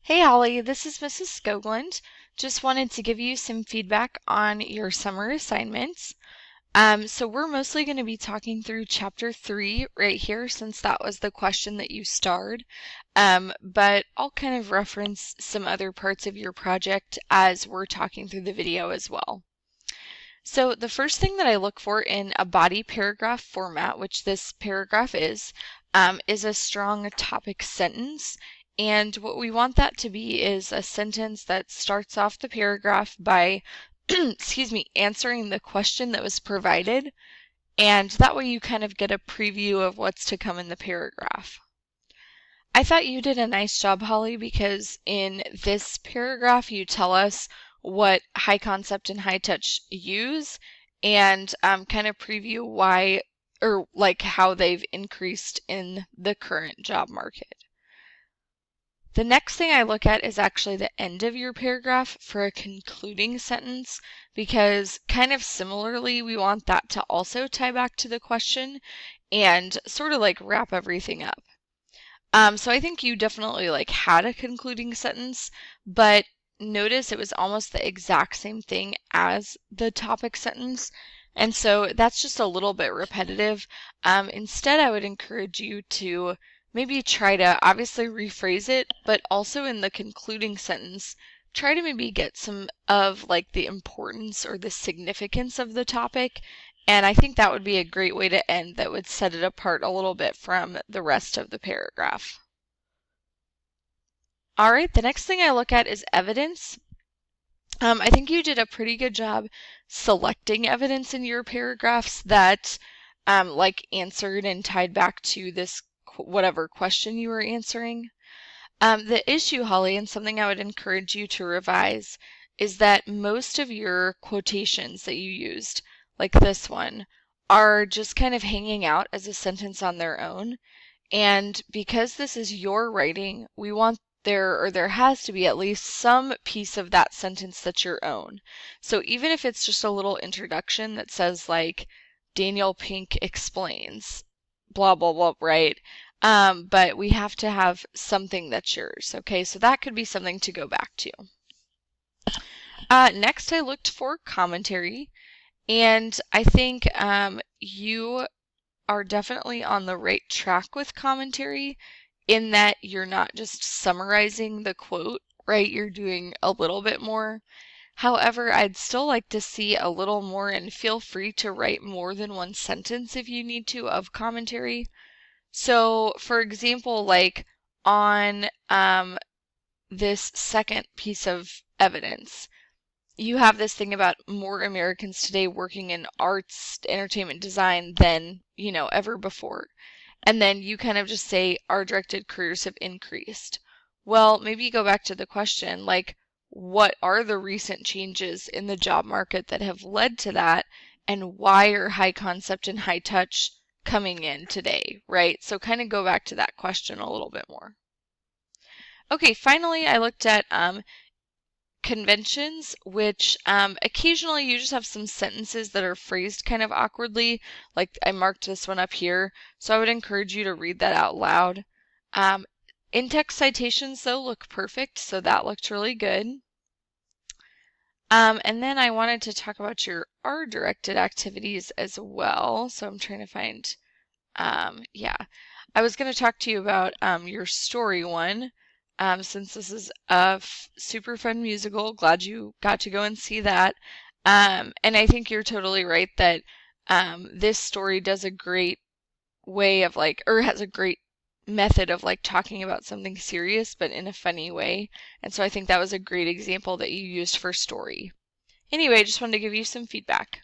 Hey Holly, this is Mrs. Skoglund. Just wanted to give you some feedback on your summer assignments. So we're mostly going to be talking through chapter 3 right here since that was the question that you starred. But I'll kind of reference some other parts of your project as we're talking through the video as well. So the first thing that I look for in a body paragraph format, which this paragraph is a strong topic sentence. And what we want that to be is a sentence that starts off the paragraph by, answering the question that was provided. And that way you kind of get a preview of what's to come in the paragraph. I thought you did a nice job, Holly, because in this paragraph you tell us what high concept and high touch use and kind of preview why or like how they've increased in the current job market. The next thing I look at is actually the end of your paragraph for a concluding sentence because kind of similarly we want that to also tie back to the question and sort of like wrap everything up. So I think you definitely had a concluding sentence, but notice it was almost the exact same thing as the topic sentence. And so that's just a little bit repetitive. Instead, I would encourage you to maybe try to obviously rephrase it, but also in the concluding sentence, try to maybe get some of the importance or the significance of the topic. And I think that would be a great way to end that would set it apart a little bit from the rest of the paragraph. All right, the next thing I look at is evidence. I think you did a pretty good job selecting evidence in your paragraphs that answered and tied back to this whatever question you were answering. The issue, Holly, and something I would encourage you to revise, is that most of your quotations that you used, like this one, are just kind of hanging out as a sentence on their own. And because this is your writing, we want there has to be at least some piece of that sentence that's your own. So even if it's just a little introduction that says Daniel Pink explains, blah, blah, blah, right? But we have to have something that's yours, okay? So that could be something to go back to. Next, I looked for commentary, and I think you are definitely on the right track with commentary in that you're not just summarizing the quote, right? You're doing a little bit more. However, I'd still like to see a little more, and feel free to write more than one sentence if you need to of commentary. So, for example, on this second piece of evidence, you have this thing about more Americans today working in arts, entertainment design than, ever before. And then you kind of just say our directed careers have increased. Well, maybe you go back to the question, what are the recent changes in the job market that have led to that? And why are high concept and high touch coming in today, right? So kind of go back to that question a little bit more. Okay, finally, I looked at conventions, which occasionally you just have some sentences that are phrased kind of awkwardly. Like I marked this one up here, so I would encourage you to read that out loud. In-text citations, though, look perfect, so that looked really good. And then I wanted to talk about your R-directed activities as well. So I'm trying to find, yeah. I was going to talk to you about your story one. Since this is a super fun musical, glad you got to go and see that. And I think you're totally right that this story does a great way of or has a great method of talking about something serious but in a funny way. And so I think that was a great example that you used for story. Anyway, just wanted to give you some feedback.